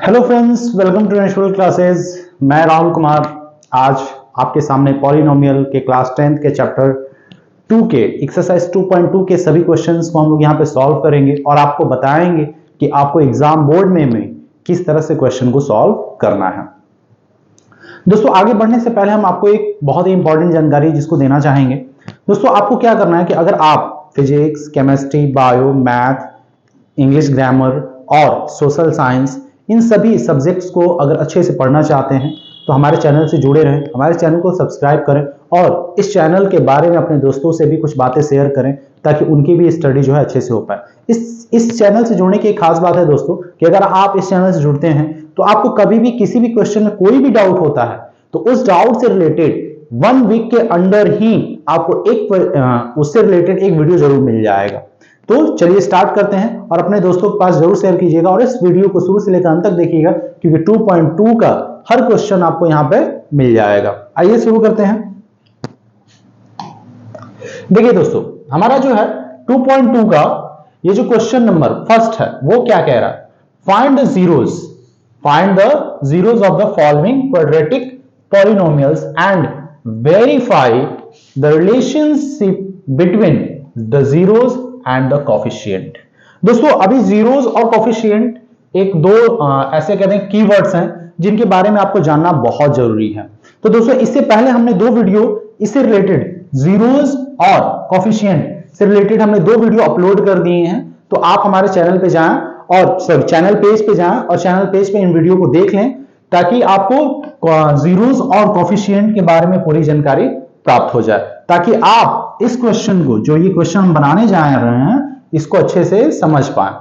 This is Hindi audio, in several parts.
Hello friends, welcome to natural classes. मैं राहुल कुमार आज आपके सामने पॉलिनोमियल के क्लास 10th के चैप्टर 2 के एक्सरसाइज 2.2 के सभी क्वेश्चंस को हम लोग यहाँ पे सॉल्व करेंगे और आपको बताएंगे कि आपको एग्जाम बोर्ड में किस तरह से क्वेश्चन को सॉल्व करना है। दोस्तों, आगे बढ़ने से पहले हम आपको एक बहुत ही इंपॉर्टेंट जानकारी जिसको देना चाहेंगे। दोस्तों, आपको क्या करना है कि अगर आप physics, chemistry, bio, math, English grammar और सोशल साइंस इन सभी सब्जेक्ट्स को अगर अच्छे से पढ़ना चाहते हैं तो हमारे चैनल से जुड़े रहें, हमारे चैनल को सब्सक्राइब करें और इस चैनल के बारे में अपने दोस्तों से भी कुछ बातें शेयर करें ताकि उनकी भी स्टडी जो है अच्छे से हो पाए। इस चैनल से जुड़ने की एक खास बात है दोस्तों कि अगर आप इस चैनल से जुड़ते हैं तो आपको कभी भी किसी भी क्वेश्चन में कोई भी डाउट होता है तो उस डाउट से रिलेटेड 1 वीक के अंदर ही आपको उससे रिलेटेड एक वीडियो जरूर मिल जाएगा। तो चलिए स्टार्ट करते हैं और अपने दोस्तों के पास जरूर शेयर कीजिएगा और इस वीडियो को शुरू से लेकर अंत तक देखिएगा क्योंकि 2.2 का हर क्वेश्चन आपको यहां पे मिल जाएगा। आइए शुरू करते हैं। देखिए दोस्तों, हमारा जो है 2.2 का ये जो क्वेश्चन नंबर फर्स्ट है वो क्या कह रहा है, find the zeros of the following quadratic polynomials and verify the relationship between the zeros and the coefficient. दोस्तों, अभी जीरोस और कोफिशिएंट एक दो ऐसे कहते हैं कीवर्ड्स हैं जिनके बारे में आपको जानना बहुत जरूरी है। तो दोस्तों, इससे पहले हमने दो वीडियो इससे रिलेटेड जीरोस और कोफिशिएंट से रिलेटेड हमने दो वीडियो अपलोड कर दिए हैं। तो आप हमारे चैनल पे जाएं और चैनल पेज पे जाएं और चैनल पेज पे इन वीडियो को देख लें ताकि आपको जीरोस और कोफिशिएंट के बारे में पूरी जानकारी प्राप्त हो जाए, ताकि आप इस क्वेश्चन को जो ये क्वेश्चन हम बनाने जा रहे हैं इसको अच्छे से समझ पाए।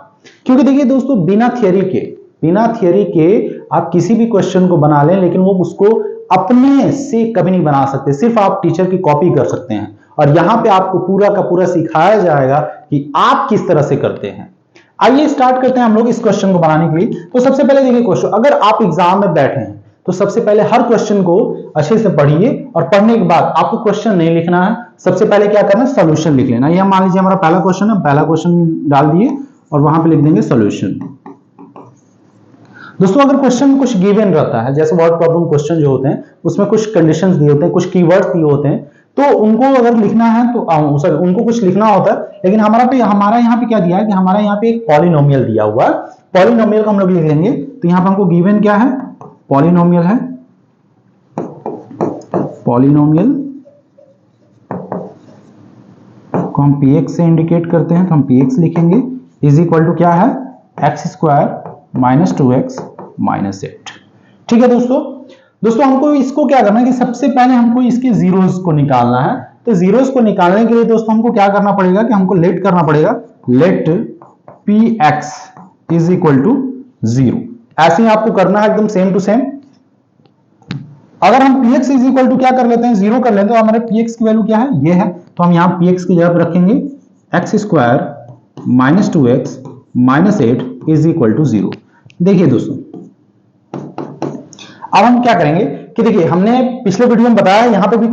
क्योंकि देखिए दोस्तों, बिना थियरी के आप किसी भी क्वेश्चन को बना लें लेकिन वो उसको अपने से कभी नहीं बना सकते, सिर्फ आप टीचर की कॉपी कर सकते हैं। और यहां पे आपको पूरा का पूरा सिखाया जाएगा कि आप किस तरह से करते हैं। आइए स्टार्ट करते हैं हम लोग इस क्वेश्चन को बनाने के लिए। तो सबसे पहले देखिए क्वेश्चन, अगर आप एग्जाम में बैठे हैं तो सबसे पहले हर क्वेश्चन को अच्छे से पढ़िए और पढ़ने के बाद आपको क्वेश्चन नहीं लिखना है, सबसे पहले क्या करना है, सॉल्यूशन लिख लेना। ये मान लीजिए हमारा पहला क्वेश्चन है, पहला क्वेश्चन डाल दिए और वहां पे लिख देंगे सॉल्यूशन। दोस्तों, अगर क्वेश्चन कुछ गिवन रहता है, जैसे वर्ड प्रॉब्लम क्वेश्चन जो होते हैं उसमें कुछ कंडीशंस दिए होते हैं, कुछ कीवर्ड्स दिए होते हैं, तो उनको अगर लिखना है तो उनको कुछ लिखना होता है। लेकिन हमारा यहाँ पे क्या दिया है कि हमारा यहाँ पे एक पॉलिनोमियल दिया हुआ है, पॉलिनोमियल को हम लोग लिख लेंगे। तो यहाँ पे हमको गिवन क्या है, पॉलिनोमियल है, पॉलिनोमियल को हम px से इंडिकेट करते हैं तो हम px लिखेंगे इज इक्वल टू क्या है, x² माइनस 2x माइनस 8। ठीक है दोस्तों, हमको इसको क्या करना है कि सबसे पहले हमको इसके जीरोस को निकालना है। तो जीरोस को निकालने के लिए दोस्तों हमको क्या करना पड़ेगा कि हमको लेट करना पड़ेगा, let px is equal to 0। ऐसे ही आपको करना है एकदम सेम टू सेम। अगर हम px इज इक्वल टू क्या कर लेते हैं, 0 कर लेते हैं तो हमारे px की वैल्यू क्या है, ये है। तो हम यहाँ px की जगह पर रखेंगे x² minus 2x minus 8 is equal to 0। देखिए दोस्तों, अब हम क्या करेंगे कि देखिए हमने पिछले वीडियो में बताया, यहाँ पे भी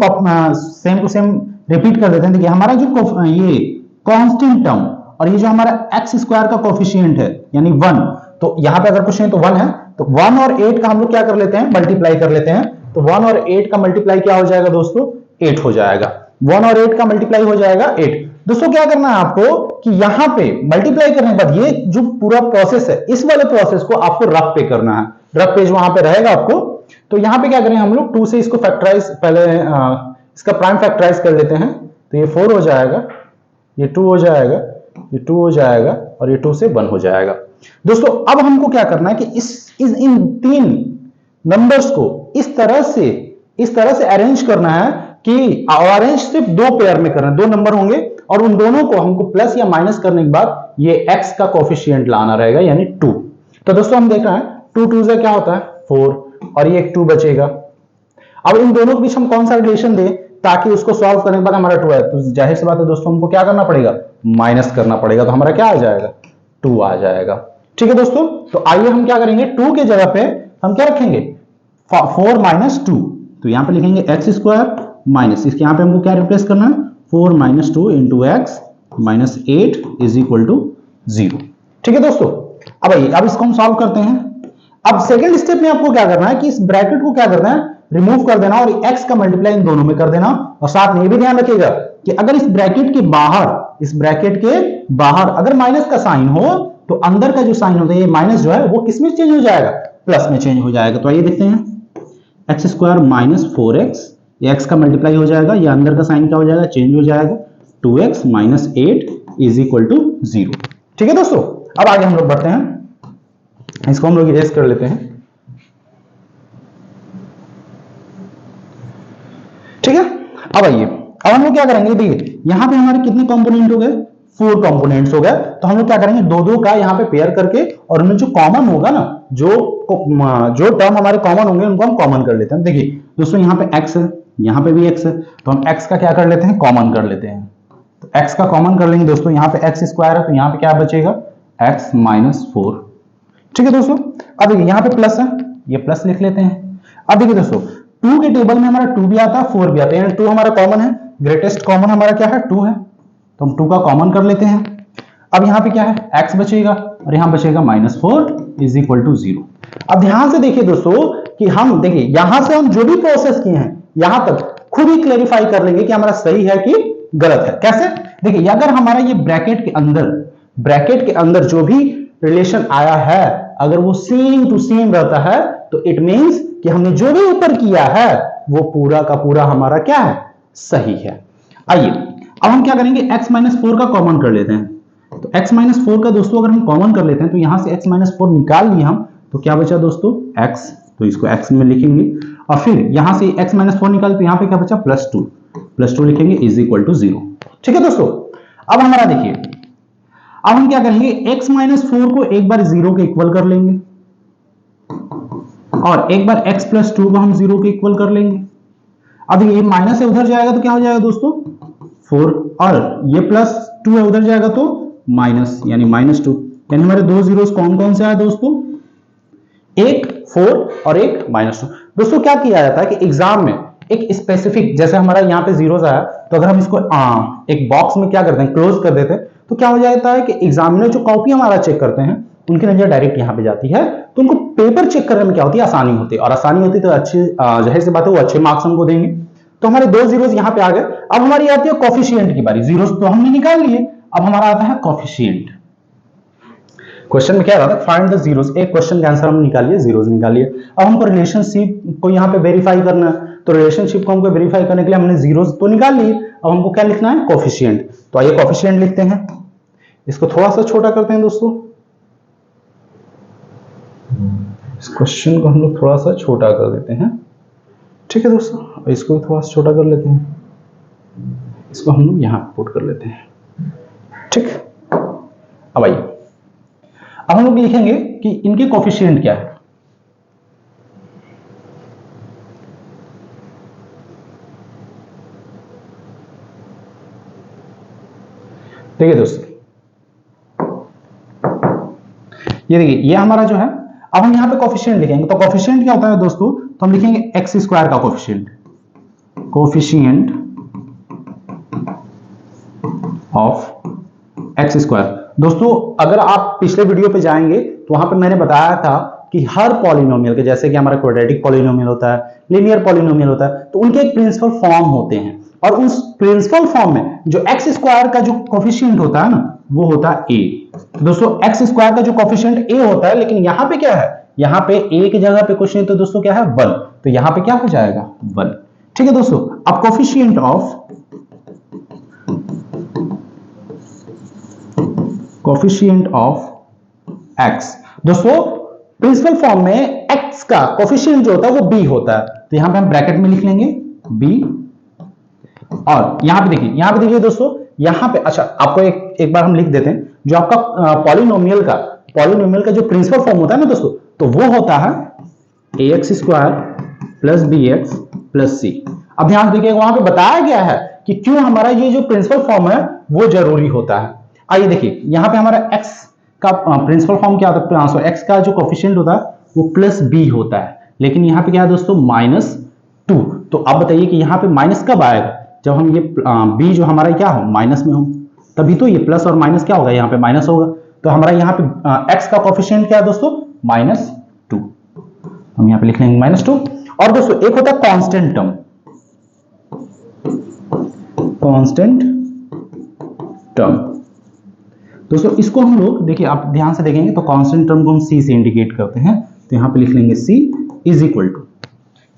सेम टू सेम रिपीट कर देते हैं। देखिए हमारा जो ये कांस्टेंट टर्म और ये जो हमारा x² का कोफिशिएंट है यानी 1, तो यहाँ पे अगर कुछ नहीं तो 1 है, तो 1 और 8 का हम लोग क्या कर लेते हैं, मल्टीप्लाई कर लेते हैं। तो 1 और 8 का मल्टीप्लाई क्या हो जाएगा दोस्तों, 8 हो जाएगा। 1 और 8 का मल्टीप्लाई हो जाएगा 8। दोस्तों क्या करना है आपको कि यहां पे मल्टीप्लाई करने के बाद ये जो पूरा प्रोसेस है, इस वाले प्रोसेस को आपको रफ पे करना है, रफ पेज वहां पे रहेगा आपको। तो यहां पे क्या करेंगे हम लोग, 2 से इसको फैक्टराइज, पहले इसका प्राइम फैक्टराइज कर लेते हैं। तो ये 4 हो जाएगा, ये 2 हो जाएगा, ये 2 हो जाएगा और ये 2 से 1 हो जाएगा। दोस्तों अब हमको क्या करना है कि इन 3 नंबर्स को इस तरह से अरेंज करना है कि अरेंज सिर्फ 2 पेयर में करना है, 2 नंबर होंगे और उन दोनों को हमको प्लस या माइनस करने के बाद ये x का कोफिशिएंट लाना रहेगा यानी 2। तो दोस्तों हम देख रहे हैं 2 2 से क्या होता है 4 और ये एक 2 बचेगा। अब इन दोनों के बीच हम कौन सा रिलेशन दें ताकि उसको सॉल्व करने के बाद हमारा 2 है, तो जाहिर सी बात है दोस्तों हमको क्या करना पड़ेगा, माइनस करना पड़ेगा। तो हमारा क्या आ जाएगा, 2 आ जाएगा। ठीक है दोस्तों, तो आइए हम क्या करेंगे, 2 के जगह पे हम क्या रखेंगे, 4 माइनस 2। तो यहां पे लिखेंगे x² माइनस, इसके यहां पे हमको क्या रिप्लेस करना है, 4 minus 2 into x minus 8 is equal to 0। ठीक है दोस्तों, अब आइए अब इसको हम सॉल्व करते हैं। अब सेकंड स्टेप में आपको क्या करना है कि इस ब्रैकेट को क्या करना है, रिमूव कर देना और x का मल्टीप्लाई इन दोनों में कर देना। और साथ में ये भी ध्यान रखिएगा कि अगर इस ब्रैकेट के बाहर अगर माइनस का साइन हो तो अंदर का जो साइन होता है ये माइनस जो है वो किस में चेंज हो जाएगा, प्लस में चेंज हो जाएगा। तो आइए देखते हैं, एक्स स्क्वायर माइनस 4x, ये x का मल्टीप्लाई हो जाएगा, ये अंदर का साइन क्या हो जाएगा, चेंज हो जाएगा, 2x minus 8 is equal to 0। ठीक है दोस्तों, अब आगे हम लोग बढ़ते हैं, इसको हम लोग इरेज कर लेते हैं। ठीक है, अब आइए, अब हम लोग क्या करेंगे, देखिए यहां पे हमारे कितने कंपोनेंट हो गए, 4 कंपोनेंट्स हो गए। तो हम लोग क्या करेंगे, दो का यहां पे पेयर करके और उनमें जो कॉमन होगा ना, जो टर्म हमारे कॉमन होंगे उनको हम कॉमन कर लेते हैं। देखिए दोस्तों यहाँ पे x है, यहाँ पे भी x है, तो हम x का क्या कर लेते हैं, कॉमन कर लेते हैं। तो x का कॉमन कर लेंगे दोस्तों, यहाँ पे x स्क्वायर है तो यहाँ पे क्या बचेगा, x माइनस 4। ठीक है दोस्तों, अब देखिए यहाँ पे प्लस है, ये प्लस लिख लेते हैं। अब देखिए दोस्तों 2 के टेबल में हमारा 2 भी आता है, 4 भी आता है, यानी 2 हमारा कॉमन है, ग्रेटेस्ट कॉमन हमारा क्या है, 2 है, तो हम 2 का कॉमन कर लेते हैं। अब यहाँ पे क्या है, x बचेगा और यहाँ बचेगा माइनस 4 इज इक्वल टू 0। अब ध्यान से देखिए दोस्तों कि हम देखिए यहां से हम जो भी प्रोसेस किए हैं यहां तक खुद ही क्लेरिफाई कर लेंगे कि हमारा सही है कि गलत है। कैसे, देखिए अगर हमारा ये ब्रैकेट के अंदर जो भी रिलेशन आया है अगर वो सेम टू सेम रहता है तो इट मींस कि हमने जो भी ऊपर किया है वो पूरा का पूरा हमारा क्या है, सही है। आइए अब हम क्या करेंगे, x माइनस 4 का कॉमन कर लेते हैं। तो x माइनस 4 का दोस्तों अगर हम कॉमन कर लेते हैं तो यहां से x माइनस 4 निकाल लिए हम, तो क्या बचा दोस्तों, x, तो इसको x में लिखेंगे और फिर यहां से x माइनस 4 निकाल तो यहां पे क्या बचा, प्लस 2 लिखेंगे इज इक्वल टू 0। ठीक है दोस्तों, अब हमारा देखिए, अब हम क्या करेंगे, x माइनस 4 को एक बार 0 के इक्वल कर लेंगे और एक बार x प्लस 2 को हम 0 के इक्वल कर लेंगे। अब ये माइनस है उधर जाएगा तो क्या हो जाएगा दोस्तों, 4, और ये प्लस 2 है उधर जाएगा तो माइनस, यानी माइनस 2, यानी हमारे दो जीरोस कौन कौन से आए दोस्तों, एक 4 और एक माइनस 2। दोस्तों क्या किया जाता है कि एग्जाम में एक स्पेसिफिक, जैसे हमारा यहाँ पे जीरोस आया तो अगर हम इसको एक बॉक्स में क्या करते हैं, क्लोज कर देते हैं, तो क्या हो जाता है कि एग्जामिनर जो कॉपी हमारा चेक करते हैं उनकी नजर डायरेक्ट यहाँ पे जाती है, तो उनको पेपर चेक करने में क्या होती है, आसानी होती है, और आसानी होती है तो अच्छी जाहिर सी बात है वो अच्छे मार्क्स हमको देंगे। तो हमारे दो जीरोस यहाँ पे आ गए। अब हमारी आती है कोफिशिएंट की बारी, जीरोस तो हमने निकाल लिए, अब हमारा आता है कोफिशिएंट। क्वेश्चन में क्या रहा था, फाइंड द जीरोस, एक क्वेश्चन का आंसर हम निकाल लिए, जीरोस निकाल लिए। अब हमको रिलेशनशिप को यहाँ पे वेरीफाई करना है, तो रिलेशनशिप को हमको वेरीफाई करने के लिए हमने जीरोस तो निकाल लिए, अब हमको क्या लिखना है, कोफिशिएंट। तो आइए कोफिशिएंट लिखते हैं, इसको थोड़ा सा छोटा करते हैं दोस्तों, इस क्वेश्चन को हम लोग थोड़ा सा छोटा कर देते हैं। ठीक है दोस्तों, इसको भी थोड़ा सा छोटा कर लेते हैं, इसको हम लोग यहां पुट कर लेते हैं। ठीक, अब आइए, अब हम लोग लिखेंगे कि इनके कोफिशिएंट क्या है। देखिए दोस्तों, ये देखिए ये हमारा जो है, अब हम यहां पे कोफिशिएंट लिखेंगे, तो कोफिशिएंट क्या होता है दोस्तों, तो हम लिखेंगे एक्स स्क्वायर का coefficient, coefficient of x square. दोस्तों अगर आप पिछले वीडियो पे जाएंगे तो वहां पे मैंने बताया था कि हर पॉलिनोमियल के, जैसे कि हमारा क्वाड्रेटिक पॉलिनोमियल होता है, लीनियर पॉलिनोमियल होता है, तो उनके एक प्रिंसिपल फॉर्म होते हैं, और उस प्रिंसिपल फॉर्म में जो एक्स स्क्वायर का जो कोफिशिएंट होता है ना, वो होता है ए। दोस्तों एक्स स्क्वायर का जो कोफिशिएंट ए होता है, लेकिन यहां पे क्या है, यहां पे ए की जगह पे कुछ नहीं तो दोस्तों क्या है, 1, तो यहां पे क्या हो जाएगा, 1। ठीक है दोस्तों, अब कोफिशिएंट ऑफ एक्स, दोस्तों प्रिंसिपल फॉर्म में एक्स का कोफिशिएंट जो होता है वो बी होता है, तो यहां पे हम ब्रैकेट में लिख लेंगे बी, और यहां पे देखिए दोस्तों, यहां पे अच्छा आपको एक बार हम लिख देते हैं, जो आपका पॉलिनोमियल का जो प्रिंसिपल फॉर्म होता है ना दोस्तों, तो वो होता है ax square plus bx plus c। अब ध्यान देखिए वहां पे बताया गया है कि क्यों हमारा ये जो प्रिंसिपल फॉर्म है वो जरूरी होता है। आइए देखिए, यहां पे हमारा x का प्रिंसिपल फॉर्म क्या होता है, x का जो कोफिशिएंट होता है वो प्लस b होता है, लेकिन यहां पे क्या है दोस्तों, -2। तो अब बताइए कि यहां पे माइनस कब आएगा, जब हम ये b जो हमारा क्या हो, माइनस में हो, तभी तो ये प्लस और माइनस क्या होगा, यहाँ पे माइनस होगा। तो हमारा यहाँ पे x का कोफिशिएंट क्या है दोस्तों, -2। हम यहाँ पे लिख लेंगे -2। और दोस्तों एक होता है कांस्टेंट टर्म, कांस्टेंट टर्म दोस्तों, इसको हम लोग देखिए, आप ध्यान से देखेंगे तो कांस्टेंट टर्म को हम सी से इंडिकेट करते हैं। तो यहाँ पे लिख लेंगे सी इज इक्वल टू,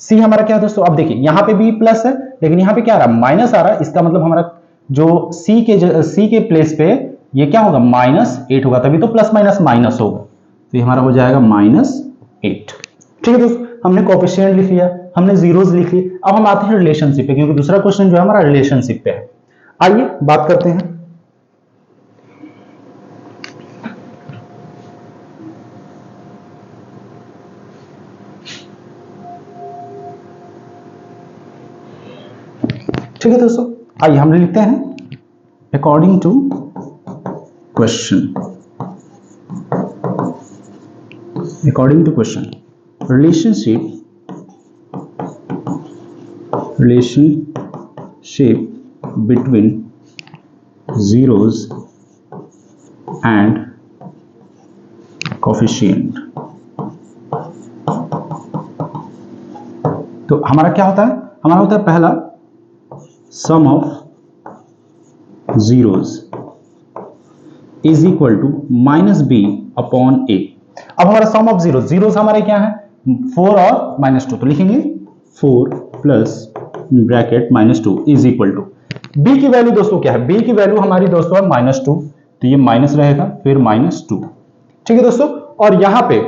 सी हमारा क्या है दोस्तों, अब देखिए यहाँ पे भी प्लस है लेकिन यहाँ पे क्या आ रहा है, माइनस आ रहा है। इसका मतलब हमारा जो सी के प्लेस पे ये क्या होगा, -8 होगा, तभी तो प्लस माइनस माइनस होगा। तो ये हमारा हो जाएगा -8। ठीक है दोस्तों, हमने कोएफिशिएंट लिख लिया, हमने जीरोस लिख ली। अब हम आते हैं रिलेशनशिप पे, क्योंकि दूसरा क्वेश्चन जो है हमारा रिलेशनशिप पे है। आइए बात करते हैं। ठीक है दोस्तों, आइए हम लिखते हैं according to question, according to question relationship between zeros and coefficient। तो हमारा क्या होता है, हमारा होता है पहला sum of zeros is equal to -b upon a। अब हमारा सम ऑफ जीरोस हमारे क्या है, 4 और -2, तो लिखेंगे 4 plus bracket -2 is equal to b की वैल्यू दोस्तों क्या है, b की वैल्यू हमारी दोस्तों है -2, तो ये माइनस रहेगा फिर -2। ठीक है दोस्तों, और यहां पे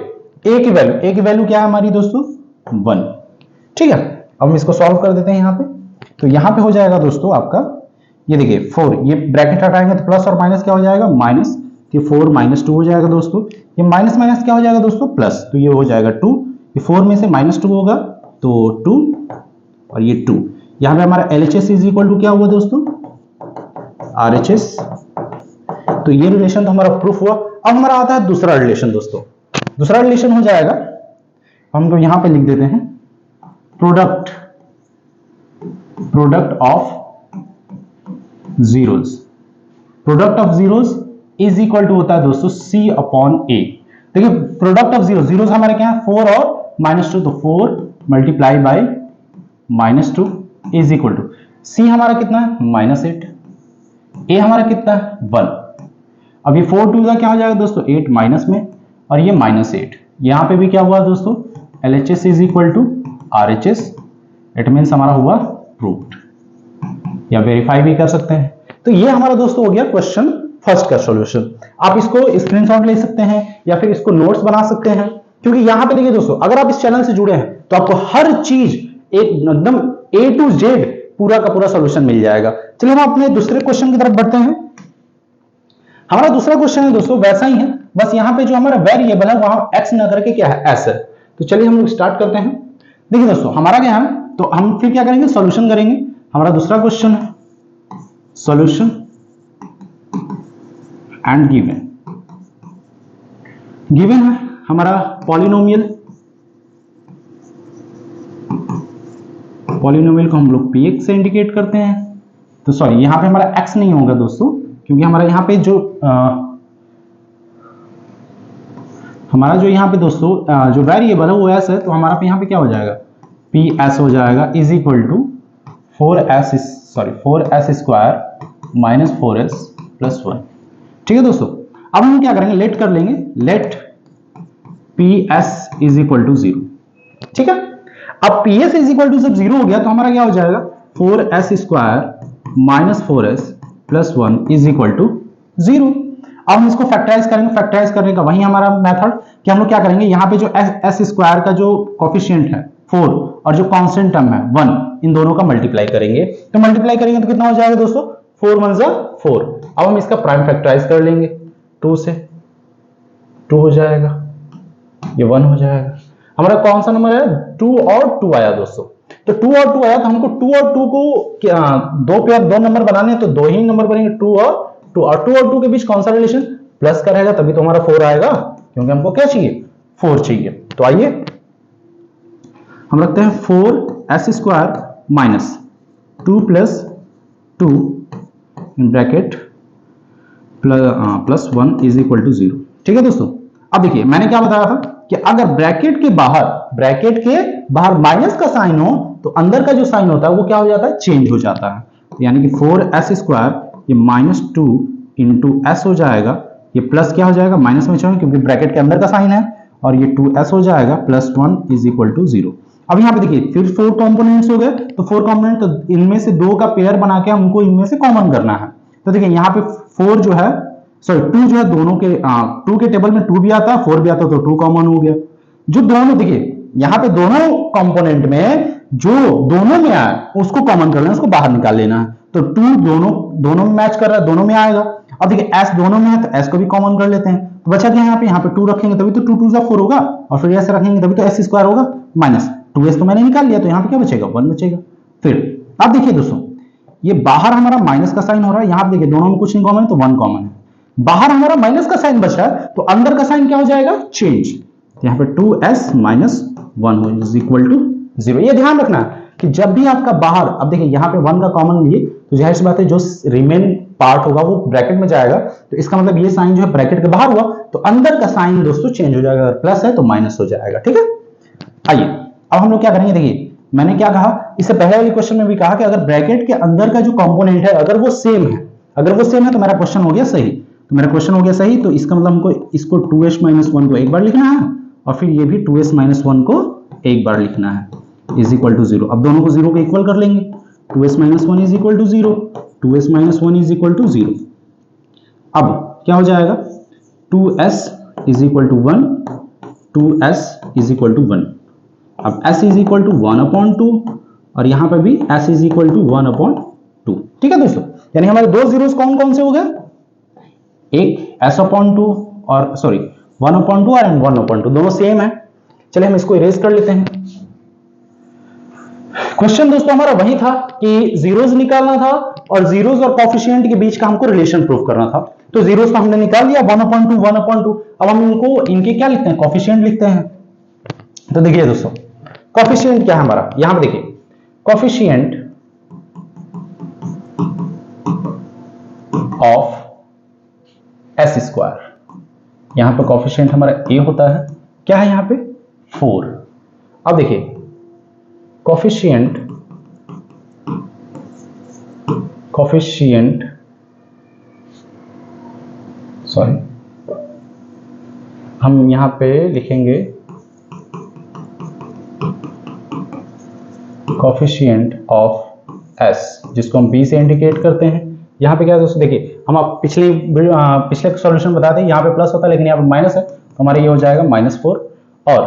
a की वैल्यू क्या है हमारी दोस्तों 1। ठीक है, अब हम इसको सॉल्व कर देते हैं यहाँ पे। तो यहाँ पे हो जाएगा दोस्तों आपका, ये देखिए 4, ये ब्रैकेट हटाएंगे तो प्लस और माइनस क्या हो जाएगा, माइनस, कि 4 -2 हो जाएगा दोस्तों। ये माइनस माइनस क्या हो जाएगा दोस्तों, प्लस, तो ये हो जाएगा 2। ये 4 में से -2 होगा तो 2 और ये 2। यहाँ पे हमारा LHS इज इक्वल टू क्या हुआ दोस्तों, RHS। तो ये रिलेशन तो हमारा प्रूफ हुआ। अब हमारा आता है दूसरा रिलेशन दोस्तों। दूसरा रिलेशन हो जाएगा, हम तो यहाँ पे लिख देते हैं product of zeros. Product of zeros is equal to होता है दोस्तों C अपॉन A। देखिए प्रोडक्ट ऑफ जीरोस हमारे क्या है, 4 और -2, तो 4 multiply by -2 is equal to C हमारा कितना है -8, A हमारा कितना है 1। अब ये 4 2 का क्या हो जाएगा दोस्तों 8 माइनस में, और ये -8। यहाँ पे भी क्या हुआ दोस्तों, LHS is equal to RHS। It means हमारा हुआ प्रूव्ड, या वेरीफाई भी कर सकते हैं। तो ये हमारा दोस्तों हो गया क्वेश्चन फर्स्ट का सॉल्यूशन। आप इसको स्क्रीनशॉट ले सकते हैं या फिर इसको नोट्स बना सकते हैं, क्योंकि यहां पे देखिए दोस्तों, अगर आप इस चैनल से जुड़े हैं तो आपको हर चीज एकदम A to Z पूरा का पूरा सॉल्यूशन मिल जाएगा। चलिए हम अपने दूसरे क्वेश्चन की तरफ बढ़ते हैं। हमारा दूसरा क्वेश्चन है दोस्तों वैसा ही है, बस यहाँ पे जो हमारा वेरिएबल है वहां x ना करके क्या है s है। तो चलिए हम लोग स्टार्ट करते हैं। देखिए दोस्तों हमारा क्या है, तो हम फिर क्या करेंगे, सॉल्यूशन करेंगे। हमारा दूसरा क्वेश्चन है सॉल्यूशन एंड गिवन है हमारा पॉलिनोमियल को हम लोग px से इंडिकेट करते हैं। तो सॉरी, यहां पे हमारा x नहीं होगा दोस्तों, क्योंकि हमारा यहाँ पे जो हमारा जो यहाँ पे दोस्तों जो वेरिएबल है वो s है, तो हमारा पे यहाँ पे क्या हो जाएगा, ps हो जाएगा is equal to 4s square minus 4s plus 1। ठीक है दोस्तों, अब हम क्या करेंगे, लेट कर लेंगे, let ps is equal to 0। ठीक है, अब ps इज इक्वल टू जब 0 हो गया तो हमारा क्या हो जाएगा, 4s square minus 4s plus 1 is equal to 0। अब हम इसको फैक्टराइज करेंगे। फैक्टराइज करने का वही हमारा मेथड कि हम लोग क्या करेंगे, यहाँ पे जो s स्क्वायर का जो कोफिशिएंट है 4 और जो कांस्टेंट टर्म है 1, इन दोनों का मल्टीप्लाई करेंगे। तो मल्टीप्लाई करेंगे तो कितना हो जाएगा दोस्तों, 4 1 4। अब हम इसका प्राइम फैक्टराइज कर लेंगे, 2 से 2 हो जाएगा, ये 1 हो जाएगा। हमारा कौन सा नंबर है, 2 और 2 आया दोस्तों। तो 2 और 2 आया, तो हमको 2 और 2 को दो नंबर बनाने हैं, तो 2 ही नंबर बनेंगे, 2 और 2। और 2 और 2 के बीच कौन सा रिलेशन, प्लस का रहेगा, तभी तो हमारा 4 आएगा, क्योंकि हमको क्या चाहिए, 4 चाहिए। तो आइए हम रखते हैं 4s square minus 2 plus 2 in bracket plus 1 is equal to 0। ठीक है दोस्तों, अब देखिए मैंने क्या बताया था कि अगर ब्रैकेट के बाहर माइनस का साइन हो तो अंदर का जो साइन होता है वो क्या हो जाता है, चेंज हो जाता है। तो यानी कि 4s² ये -2 इंटू एस हो जाएगा, ये प्लस क्या हो जाएगा, माइनस में छोड़ें क्योंकि ब्रैकेट के अंदर का साइन है, और ये 2s हो जाएगा +1 = 0। अब यहाँ पे देखिए फिर 4 कंपोनेंट्स हो गए, तो 4 कंपोनेंट, तो इनमें से 2 का पेयर बना के हमको इनमें से कॉमन करना है। तो देखिए यहाँ पे 4 जो है, सॉरी 2 जो है, दोनों के 2 के टेबल में 2 भी आता है, 4 भी आता है, तो 2 कॉमन हो गया। जो दोनों, देखिए यहाँ पे दोनों कंपोनेंट में जो दोनों में आए उसको कॉमन कर लेना, उसको बाहर निकाल लेना है। तो 2 दोनों में मैच कर रहा है, दोनों में आएगा। अब देखिए s दोनों में है तो s को भी कॉमन कर लेते हैं, तो बचा क्या यहाँ पे 2 रखेंगे तभी तो 2 2 4 होगा, और फिर s रखेंगे तभी तो s² होगा, माइनस 2s तो मैंने निकाल लिया, तो यहाँ पे क्या बचेगा, 1 बचेगा। फिर अब देखिए दोस्तों, ये बाहर हमारा माइनस का साइन हो रहा है, यहाँ पे देखिए दोनों में कुछ नहीं कॉमन है तो 1 कॉमन है। बाहर हमारा माइनस का साइन बच रहा है तो अंदर का साइन क्या हो जाएगा, चेंज। यहाँ पे 2s - 1 = 0। ये ध्यान रखना कि जब भी आपका बाहर, अब देखिए यहाँ पे 1 का कॉमन लिए तो जाहिर सी बात है जो रिमेन पार्ट होगा वो ब्रैकेट में जाएगा, तो इसका मतलब ये साइन जो है ब्रैकेट के बाहर हुआ तो अंदर का साइन दोस्तों चेंज हो जाएगा, अगर प्लस है तो माइनस हो जाएगा। ठीक है, आइए अब हम लोग क्या करेंगे, देखिए मैंने क्या कहा, इससे पहले वाले क्वेश्चन में भी कहा कि अगर ब्रैकेट के अंदर का जो कंपोनेंट है अगर वो सेम है तो मेरा क्वेश्चन हो गया सही। तो इसका मतलब हमको इसको 2s - 1 को एक बार लिखना है, और फिर ये भी 2s - 1 को एक बार लिखना है, = 0। अब दोनों को 0 को इक्वल कर लेंगे, 2s - 1 = 0, 2s - 1 = 0। अब क्या हो जाएगा, 2s = 1, 2s = 1। अब s = 1/2 और यहां पर भी s = 1/2। ठीक है दोस्तों, यानी हमारे दो जीरोस कौन कौन से हो गए, एक s/2 और सॉरी 1/2 और 1/2, दोनों सेम है। चलिए हम इसको इरेज कर लेते हैं। क्वेश्चन दोस्तों हमारा वही था कि जीरोस निकालना था और जीरोस और कोफिशिएंट के बीच का हमको रिलेशन प्रूव करना था। तो जीरोस को हमने निकाल लिया 1/2 1/2। अब हम इनके क्या लिखते हैं, कोफिशिएंट लिखते हैं। तो देखिए दोस्तों कोफिशिएंट क्या है हमारा, यहां पे देखिए कोफिशिएंट ऑफ s², यहां पर कोफिशिएंट हमारा a होता है, क्या है यहां पे 4। अब देखिए कोफिशिएंट सॉरी हम यहां पे लिखेंगे कोफिशिएंट ऑफ s, जिसको हम b से इंडिकेट करते हैं। यहाँ पे क्या है दोस्तों, देखिए हम आप पिछले सॉल्यूशन बताते हैं, यहाँ पे प्लस होता है लेकिन यहाँ पे माइनस है, तो हमारा ये हो जाएगा -4। और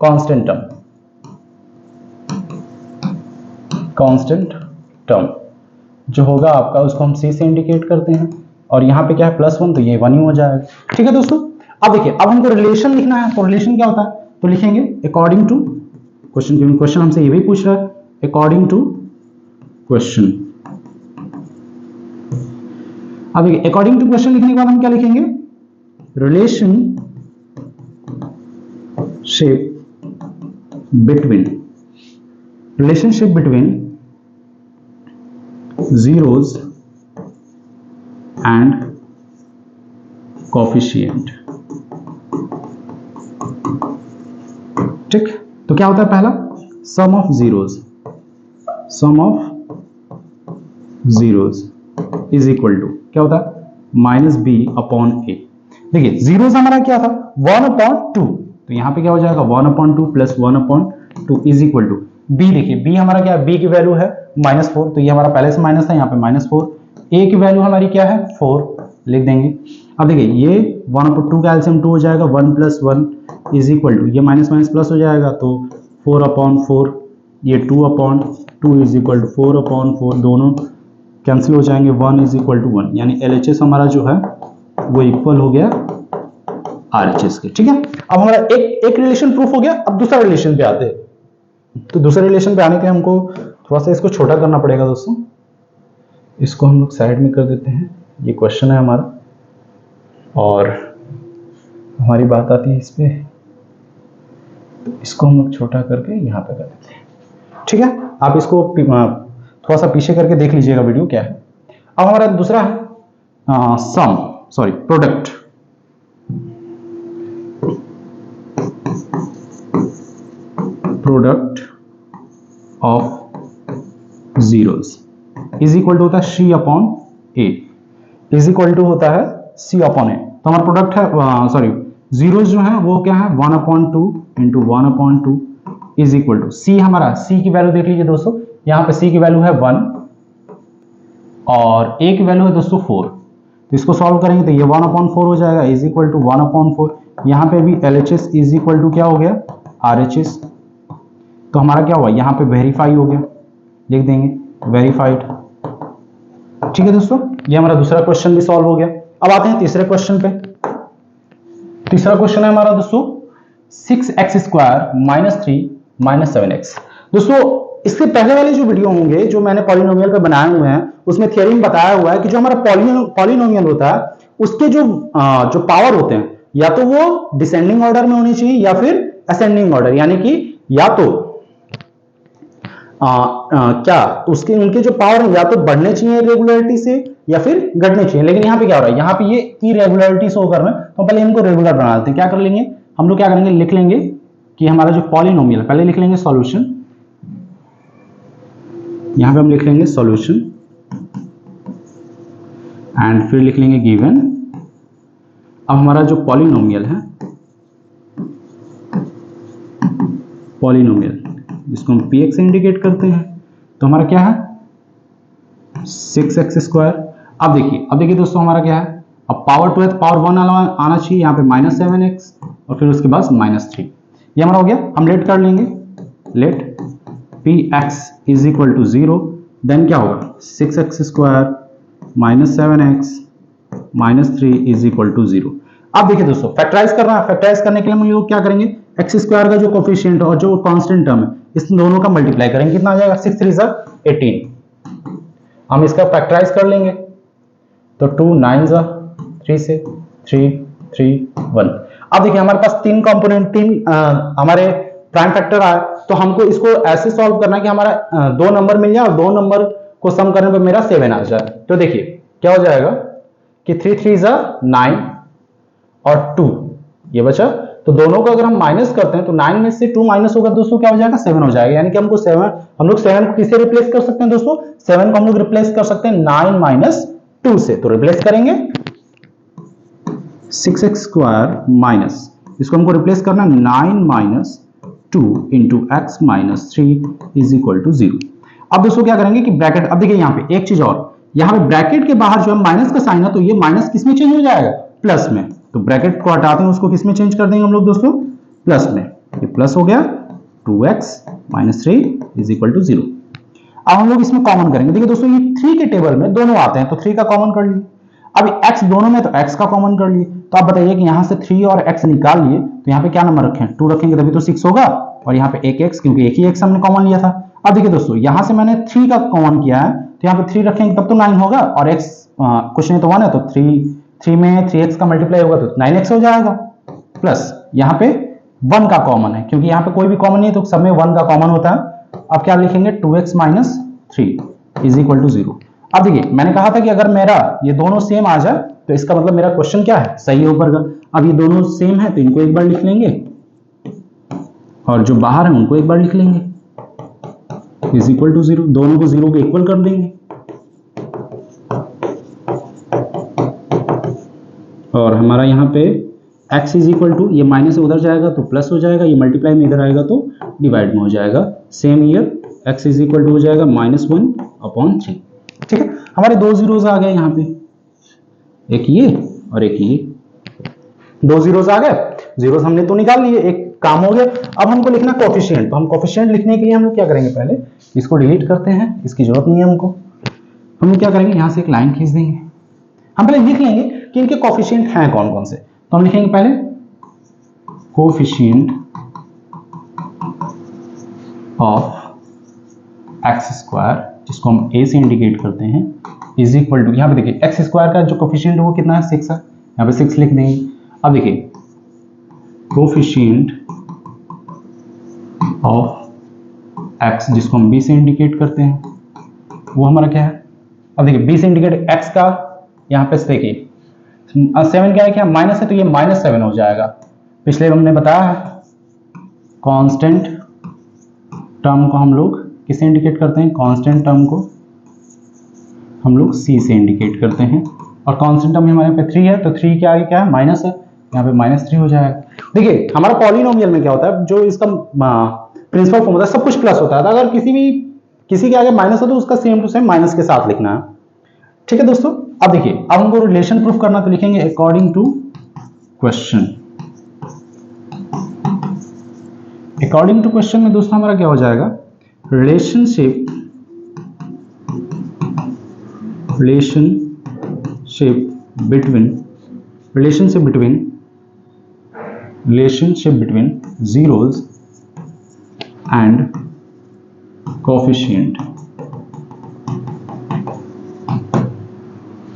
कांस्टेंट टर्म जो होगा आपका उसको हम c से इंडिकेट करते हैं, और यहाँ पे क्या है +1 तो ये 1 ही हो जाएगा। ठीक है दोस्तों, अब देखिए अब हमको रिलेशन लिखना है, तो रिलेशन क्या होता है, तो लिखेंगे अकॉर्डिंग टू क्वेश्चन हमसे ये भी पूछ रहा है, अकॉर्डिंग टू क्वेश्चन। अब देखिए अकॉर्डिंग टू क्वेश्चन लिखने के बाद हम क्या लिखेंगे, relationship between zeros and coefficient. ठीक, तो क्या होता है पहला, sum of zeros is equal to क्या होता है -b/a। देखिए जीरोस हमारा क्या था 1/2, तो यहां पे क्या हो जाएगा 1/2 + 1/2 इज इक्वल टू b। देखिए b हमारा क्या है, b की वैल्यू है -4, तो ये हमारा पहले से माइनस था, यहाँ पे -4। a की वैल्यू हमारी क्या है 4 लिख देंगे। अब देखिए ये 1/2 का एलसीएम 2 हो जाएगा, 1 + 1 इज इक्वल टू ये माइनस प्लस हो जाएगा तो 4/4, ये 2/2 इज इक्वल टू 4/4, दोनों कैंसिल हो जाएंगे, 1 इज इक्वल टू 1, यानी LHS हमारा जो है वो इक्वल हो गया RHS के। ठीक है, अब हमारा एक रिलेशन प्रूफ हो गया। अब दूसरा रिलेशन पे आते हैं, तो दूसरे रिलेशन पे आने के लिए हमको थोड़ा सा इसको छोटा करना पड़ेगा दोस्तों। इसको हम लोग साइड में कर देते हैं, ये क्वेश्चन है हमारा और हमारी बात आती है इस पे, तो इसको हम लोग छोटा करके यहाँ पे कर देते हैं। ठीक है, आप इसको थोड़ा सा पीछे करके देख लीजिएगा वीडियो क्या है। अब हमारा दूसरा है product product of zeros is equal to होता है C upon A, is equal to होता है सी अपॉन ए। तो हमारा प्रोडक्ट है सॉरी जीरोस जो है वो क्या है 1/2 इंटू 1/2 इज इक्वल टू सी। हमारा सी की वैल्यू देख लीजिए दोस्तों, यहाँ पे सी की वैल्यू है 1 और ए की वैल्यू है दोस्तों 4। तो इसको सॉल्व करेंगे तो ये 1/4 हो जाएगा इज इक्वल टू 1/4। यहाँ पे भी LHS इज इक्वल टू क्या हो गया RHS। तो हमारा क्या हुआ यहाँ पे वेरीफाई हो गया, लिख देंगे वेरीफाइड। ठीक है दोस्तों, ये हमारा दूसरा क्वेश्चन भी सॉल्व हो गया। अब आते हैं तीसरे क्वेश्चन पे। तीसरा क्वेश्चन है हमारा दोस्तों 6x² - 3 - 7x। दोस्तों इससे पहले वाले जो वीडियो होंगे जो मैंने पॉलिनोमियल पे बनाए हुए हैं उसमें थ्योरी में बताया हुआ है कि जो हमारा पॉलिनोमियल होता है उसके जो पावर होते हैं या तो वो डिसेंडिंग ऑर्डर में होनी चाहिए या फिर असेंडिंग ऑर्डर, यानी कि या तो क्या उसके उनके जो पावर है या तो बढ़ने चाहिए रेगुलरिटी से या फिर घटने चाहिए। लेकिन यहाँ पे क्या हो रहा है, यहाँ पे ये इरेगुलरिटी शो कर रहे हैं तो पहले इनको रेगुलर बना देते हैं। क्या कर लेंगे हम लोग, क्या करेंगे लिख लेंगे कि हमारा जो पॉलिनोमियल, पहले लिख लेंगे सॉल्यूशन, यहां पे हम लिख लेंगे सॉल्यूशन एंड फिर लिख लेंगे गिवन। अब हमारा जो पॉलिनोमियल है, पॉलिनोमियल जिसको हम px से इंडिकेट करते हैं, तो हमारा क्या है 6x²। अब देखिए दोस्तों हमारा क्या है, अब पावर 2 है तो पावर 1 आना चाहिए, यहाँ पे -7x और फिर उसके बाद -3। ये हमारा हो गया। हम लेट कर लेंगे, let px is equal to 0, then क्या होगा 6x² - 7x - 3 is equal to 0। अब देखिए दोस्तों फैक्टराइज करना है, फैक्टराइज करने के लिए हम लोग क्या करेंगे x² का जो कोफिशिएंट और जो कांस्टेंट टर्म है इस दोनों का मल्टीप्लाई करेंगे, कितना आ जाएगा 6 3 = 18। हम इसका फैक्टराइज कर लेंगे तो 2 9 = 3 से 3 3 1। अब देखिए हमारे पास तीन कंपोनेंट, हमारे प्राइम फैक्टर आया, तो हमको इसको ऐसे सॉल्व करना है कि हमारा दो नंबर मिल जाए और दो नंबर को सम करने पर मेरा 7 आ जाए। तो देखिए क्या हो जाएगा कि 3 3 = 9 और 2 ये बचा, तो दोनों को अगर हम माइनस करते हैं तो 9 में से 2 माइनस होगा दोस्तों क्या हो जाएगा 7 हो जाएगा। यानी कि हमको 7, हम लोग 7 को किससे रिप्लेस कर सकते हैं दोस्तों, 7 को हम लोग रिप्लेस कर सकते हैं 9 - 2 से। तो रिप्लेस करेंगे 6x² माइनस, इसको हमको रिप्लेस करना 9 - 2 into x - 3 is equal to 0। अब दोस्तों क्या करेंगे कि ब्रैकेट, अब देखिए यहाँ पे एक चीज और, यहाँ पे ब्रैकेट के बाहर जो है माइनस का साइन है तो ये माइनस किस में चेंज हो जाएगा प्लस में। तो ब्रैकेट को हटाते हैं उसको किस में चेंज कर देंगे हम लोग दोस्तों प्लस में। ये प्लस हो गया 2x - 3 इज इक्वल टू 0। अब हम लोग इसमें कॉमन करेंगे। देखिए दोस्तों ये 3 के टेबल में दोनों आते हैं तो 3 का कॉमन कर लिए। अब x दोनों में तो x का कॉमन कर लिए। तो आप बताइए कि यहाँ से 3 और x निकाल लिए तो यहाँ पे क्या नंबर रखें 2 रखेंगे तभी तो 6 होगा, और यहाँ पे एक x क्योंकि एक ही x हमने कॉमन लिया था। अब देखिए दोस्तों यहाँ से मैंने 3 का कॉमन किया है तो यहाँ पे 3 रखेंगे तब तो 9 होगा, और x कुछ नहीं तो 1 है तो 3 में 3x का मल्टीप्लाई होगा तो 9x हो जाएगा, प्लस यहाँ पे 1 का कॉमन है क्योंकि यहाँ पे कोई भी कॉमन नहीं है तो सब में 1 का कॉमन होता है। अब क्या लिखेंगे 2x - 3 इज इक्वल टू 0। अब देखिए मैंने कहा था कि अगर मेरा ये दोनों सेम आ जाए तो इसका मतलब मेरा क्वेश्चन क्या है सही है ऊपर का। अब ये दोनों सेम है तो इनको एक बार लिख लेंगे और जो बाहर है उनको एक बार लिख लेंगे इज इक्वल टू 0। दोनों को 0 के इक्वल कर देंगे और हमारा यहाँ पे x इज इक्वल टू, ये माइनस से उधर जाएगा तो प्लस हो जाएगा, ये मल्टीप्लाई में इधर आएगा तो डिवाइड में हो जाएगा। Same year x is equal to हो जाएगा -1/3। ठीक है, हमारे दो जीरोस आ गए यहाँ पे, एक ये और एक ये, दो जीरोस आ गए। जीरोस हमने तो निकाल लिए, एक काम हो गया। अब हमको लिखना कोफिशिएंट, तो हम कोफिशिएंट लिखने के लिए हम लोग क्या करेंगे पहले इसको डिलीट करते हैं, इसकी जरूरत नहीं है हमको। हम लोग क्या करेंगे यहाँ से एक लाइन खींच देंगे। हम पहले लिख लेंगे कि इनके कोफिशिएंट हैं कौन कौन से। तो हम लिखेंगे पहले कोफिशिएंट ऑफ x² जिसको हम a से इंडिकेट करते हैं इज इक्वल टू, यहाँ पे देखिए x² का जो कोफिशिएंट है वो कितना है 6 है, यहाँ पे 6 लिख देंगे। अब देखिए कोफिशिएंट ऑफ x जिसको हम b से इंडिकेट करते हैं वो हमारा क्या है। अब देखिए b से इंडिकेट x का, यहाँ पे देखिए 7 क्या है, क्या माइनस है तो ये -7 हो जाएगा। पिछले हमने बताया है कांस्टेंट टर्म को हम लोग किससे इंडिकेट करते हैं, कांस्टेंट टर्म को हम लोग सी से इंडिकेट करते हैं। और कांस्टेंट टर्म हमारे पे 3 है, तो 3 के आगे क्या है, माइनस है, यहाँ पे -3 हो जाएगा। देखिए हमारा पॉलिनोमियल में क्या होता है, जो इसका प्रिंसिपल फॉर्म होता है सब कुछ प्लस होता है, तो अगर किसी के आगे माइनस हो तो उसका सेम टू सेम माइनस के साथ लिखना है। ठीक है दोस्तों, अब देखिए अब हमको रिलेशन प्रूफ करना, तो लिखेंगे according to question. According to question में दोस्तों हमारा क्या हो जाएगा, relationship between zeros and coefficient।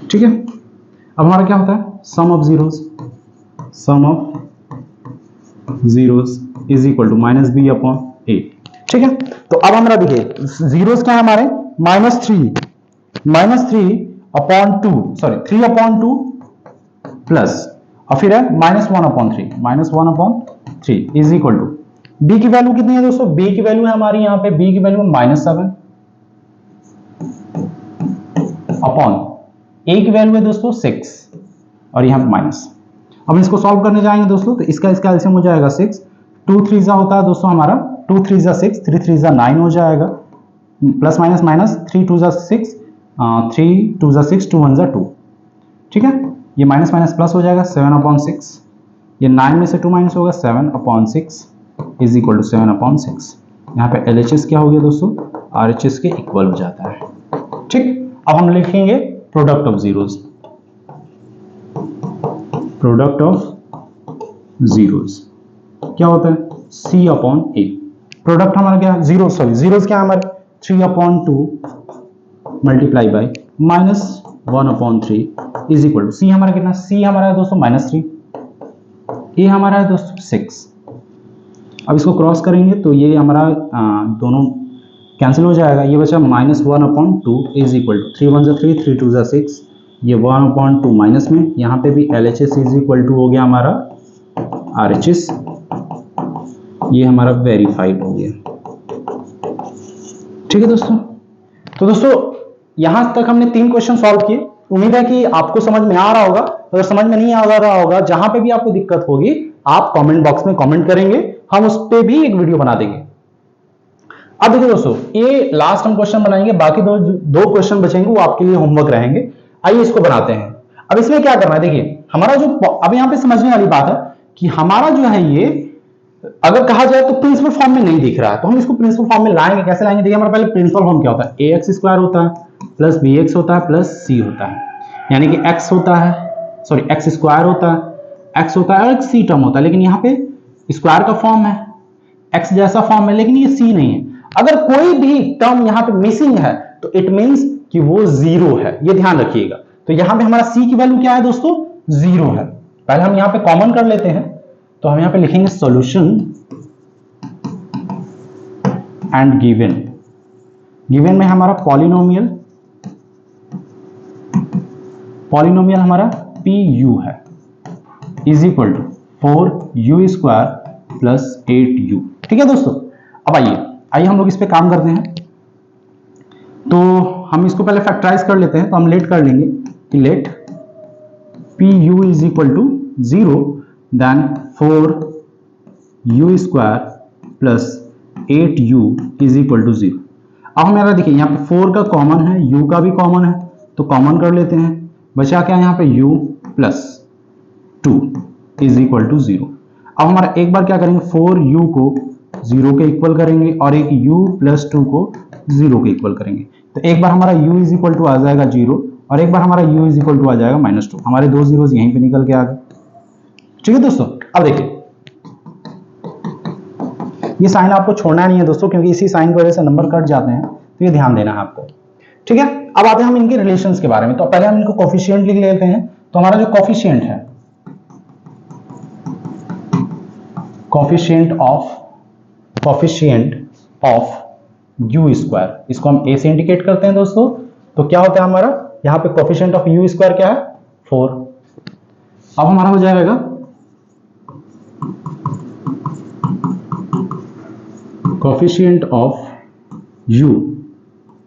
ठीक है, अब हमारा क्या होता है, sum of zeros is equal to -b/a। ठीक है, तो अब हमारा देखिए जीरोस क्या है हमारे, -3/2 प्लस और फिर है -1/3 इज इक्वल टू b की वैल्यू कितनी है दोस्तों, b की वैल्यू है हमारी यहाँ पे, b की वैल्यू है -7 अपॉन a की वैल्यू है दोस्तों 6 और यहाँ पे माइनस। अब इसको सॉल्व करने जाएंगे दोस्तों, तो इसका एलसीएम हो जाएगा 6, 2 3 जा होता है दोस्तों हमारा, 2 3 जा 6, 3 3 जा 9 हो जाएगा, प्लस माइनस माइनस, 3 2 जा 6, 3 2 जा 6, 2 1 जा 2। ठीक है, ये माइनस माइनस प्लस हो जाएगा 7/6, ये 9 में से 2 माइनस होगा 7/6 इज इक्वल टू 7/6। यहाँ पे LHS क्या हो गया दोस्तों, RHS के इक्वल हो जाता है। ठीक, अब हम लिखेंगे प्रोडक्ट ऑफ जीरोस, क्या होता है, C/A। प्रोडक्ट हमारा क्या, जीरोस क्या है हमारे, 3/2 multiply by -1/3 is equal to C हमारा कितना, C हमारा है दोस्तों -3, A हमारा है दोस्तों 6। अब इसको क्रॉस करेंगे तो ये हमारा दोनों कैंसिल हो जाएगा, ये बचा -1/2 इज इक्वल टू 3 1 जा 3, 3 2 जा 6, ये 1/2 माइनस में, यहाँ पे भी LHS इज इक्वल टू हो गया हमारा RHS, ये हमारा वेरीफाइड हो गया। ठीक है दोस्तों, तो दोस्तों यहां तक हमने 3 क्वेश्चन सॉल्व किए। उम्मीद है कि आपको समझ में आ रहा होगा, अगर समझ में नहीं आ रहा होगा, जहां पे भी आपको दिक्कत होगी आप कमेंट बॉक्स में कमेंट करेंगे, हम उस पे भी एक वीडियो बना देंगे। अब देखिए दोस्तों, ये लास्ट हम क्वेश्चन बनाएंगे, बाकी दो क्वेश्चन बचेंगे वो आपके लिए होमवर्क रहेंगे। आइए इसको बनाते हैं। अब इसमें क्या करना है, देखिए हमारा जो अब यहाँ पे समझने वाली बात है कि हमारा जो है ये अगर कहा जाए तो प्रिंसिपल फॉर्म में नहीं दिख रहा है, तो हम इसको प्रिंसिपल फॉर्म में लाएंगे, कैसे लाएंगे, देखिए हमारा पहले प्रिंसिपल फॉर्म क्या होता है, ax² होता है प्लस bx होता है प्लस c होता है, यानी कि x होता है, सॉरी x² होता है, x होता है और एक c टर्म होता है, लेकिन यहाँ पे स्क्वायर का फॉर्म है, x जैसा फॉर्म है, लेकिन ये c नहीं है। अगर कोई भी टर्म यहाँ पे मिसिंग है तो इट मींस कि वो जीरो है, ये ध्यान रखिएगा। तो यहाँ पे हमारा c की वैल्यू क्या है दोस्तों, 0 है। पहले हम यहाँ पे कॉमन कर लेते हैं, तो हम यहाँ पे लिखेंगे सॉल्यूशन एंड गिवन में हमारा पॉलिनोमियल हमारा PU है is equal to 4u² plus 8u। ठीक है दोस्तों, अब आइए हम लोग इस पे काम करते हैं। तो हम इसको पहले फैक्टराइज कर लेते हैं, तो हम लेट कर लेंगे कि let PU is equal to 0 then 4u² plus 8u is equal to 0। अब हमारा देखिए यहाँ पे 4 का कॉमन है, u का भी कॉमन है, तो कॉमन कर लेते हैं, बचा क्या यहाँ पे u plus 2 is equal to 0। अब हमारा एक बार क्या करेंगे, 4u को 0 के इक्वल करेंगे और एक u प्लस 2 को 0 के इक्वल करेंगे, तो एक बार हमारा u इज इक्वल टू आ जाएगा 0 और एक बार हमारा u इज इक्वल टू आ जाएगा -2। हमारे दो जीरोस यहीं पे निकल के आ गए। ठीक है दोस्तों, अब देखिए ये साइन आपको छोड़ना नहीं है दोस्तों, क्योंकि इसी साइन की वजह से नंबर कट जाते हैं, तो ये ध्यान देना है आपको। ठीक है, अब आते हैं हम इनके रिलेशंस के बारे में। तो पहले हम इनको कोफिशिएंट लिख लेते हैं। तो हमारा जो कोफिशिएंट है, कोफिशिएंट ऑफ u², इसको हम a से इंडिकेट करते हैं दोस्तों। तो क्या होता है हमारा यहाँ पे कोफिशिएंट ऑफ u² क्या है, 4। अब हमारा हो जाएगा कोफिशिएंट ऑफ u,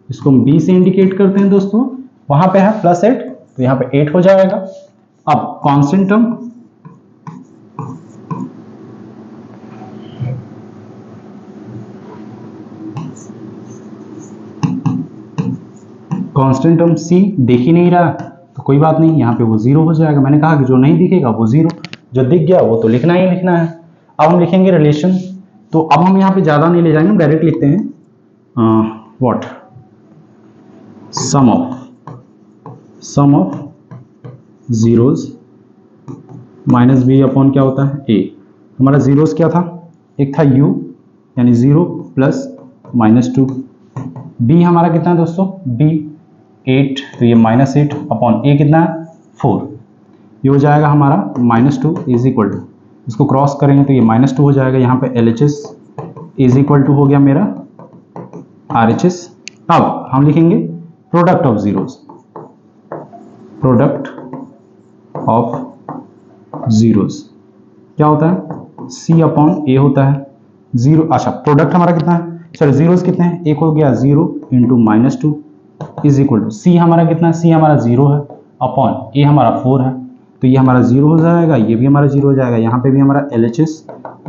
इसको हम b से इंडिकेट करते हैं दोस्तों, वहां पे है +8 तो यहाँ पे 8 हो जाएगा। अब constant term, constant term c दिख ही नहीं रहा तो कोई बात नहीं, यहाँ पे वो 0 हो जाएगा। मैंने कहा कि जो नहीं दिखेगा वो 0, जो दिख गया वो तो लिखना ही लिखना है। अब हम लिखेंगे रिलेशन, तो अब हम यहाँ पे ज़्यादा नहीं ले जाएंगे, हम डायरेक्ट लिखते हैं what sum of zeros minus b upon क्या होता है a। हमारा जीरोस क्या था, एक था u यानी 0 प्लस -2, b हमारा कितना है दोस्तों, b 8 तो ये -8 अपॉन a कितना है 4, ये हो जाएगा हमारा -2 इज इक्वल टू, इसको क्रॉस करेंगे तो ये -2 हो जाएगा। यहाँ पे LHS इज इक्वल टू हो गया मेरा RHS। अब हम लिखेंगे product of zeros, product of zeros क्या होता है C अपॉन A होता है 0। अच्छा प्रोडक्ट हमारा कितना है, सॉरी जीरोस कितने हैं, एक हो गया 0 into -2 is equal to C हमारा कितना है, C हमारा 0 है अपॉन A हमारा 4 है, तो ये हमारा 0 हो जाएगा, ये भी हमारा 0 हो जाएगा। यहाँ पे भी हमारा LHS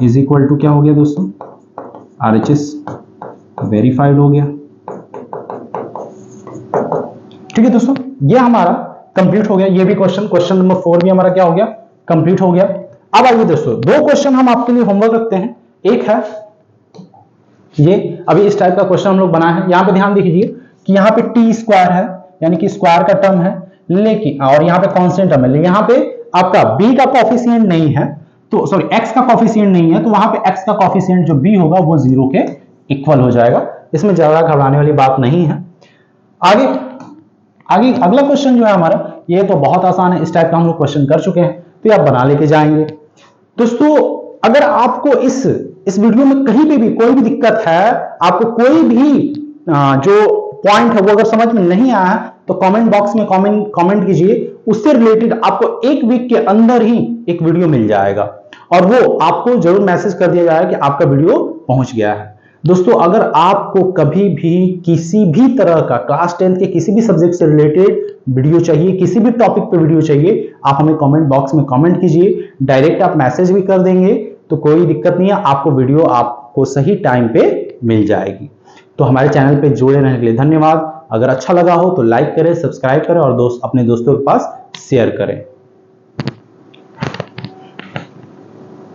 इज इक्वल टू क्या हो गया दोस्तों, RHS वेरीफाइड हो गया। ठीक है दोस्तों, ये हमारा कंप्लीट हो गया, ये भी क्वेश्चन नंबर 4 भी हमारा क्या हो गया, कंप्लीट हो गया। अब आइए दोस्तों, दो क्वेश्चन हम आपके लिए होमवर्क रखते हैं। एक है ये, अभी इस टाइप का क्वेश्चन हम लोग बनाए हैं। यहाँ पे ध्यान दीजिए कि यहाँ पे टी स्क्वायर है यानी कि स्क्वायर का टर्म है, लेकिन और यहाँ पे कांस्टेंट टर्म है, लेकिन यहाँ पे आपका b का कोफिशिएंट नहीं है, तो सॉरी x का कोफिशिएंट नहीं है, तो वहां पे x का कोफिशिएंट जो b होगा वो 0 के इक्वल हो जाएगा। इसमें ज्यादा घबराने वाली बात नहीं है। आगे आगे अगला क्वेश्चन जो है हमारा, ये तो बहुत आसान है, इस टाइप का हम लोग क्वेश्चन कर चुके हैं, तो आप बना लेके जाएंगे। दोस्तों अगर आपको इस वीडियो में कहीं पे भी कोई भी दिक्कत है, आपको कोई भी जो पॉइंट है वो अगर समझ में नहीं आया तो कमेंट बॉक्स में कमेंट कीजिए, उससे रिलेटेड आपको एक वीक के अंदर ही एक वीडियो मिल जाएगा और वो आपको जरूर मैसेज कर दिया जाएगा कि आपका वीडियो पहुंच गया है। दोस्तों अगर आपको कभी भी किसी भी तरह का क्लास 10 के किसी भी सब्जेक्ट से रिलेटेड वीडियो चाहिए, किसी भी टॉपिक पे वीडियो चाहिए, आप हमें कमेंट बॉक्स में कमेंट कीजिए, डायरेक्ट आप मैसेज भी कर देंगे तो कोई दिक्कत नहीं है, आपको वीडियो आपको सही टाइम पे मिल जाएगी। तो हमारे चैनल पे जुड़े रहने के लिए धन्यवाद। अगर अच्छा लगा हो तो लाइक करें, सब्सक्राइब करें और अपने दोस्तों के पास शेयर करें।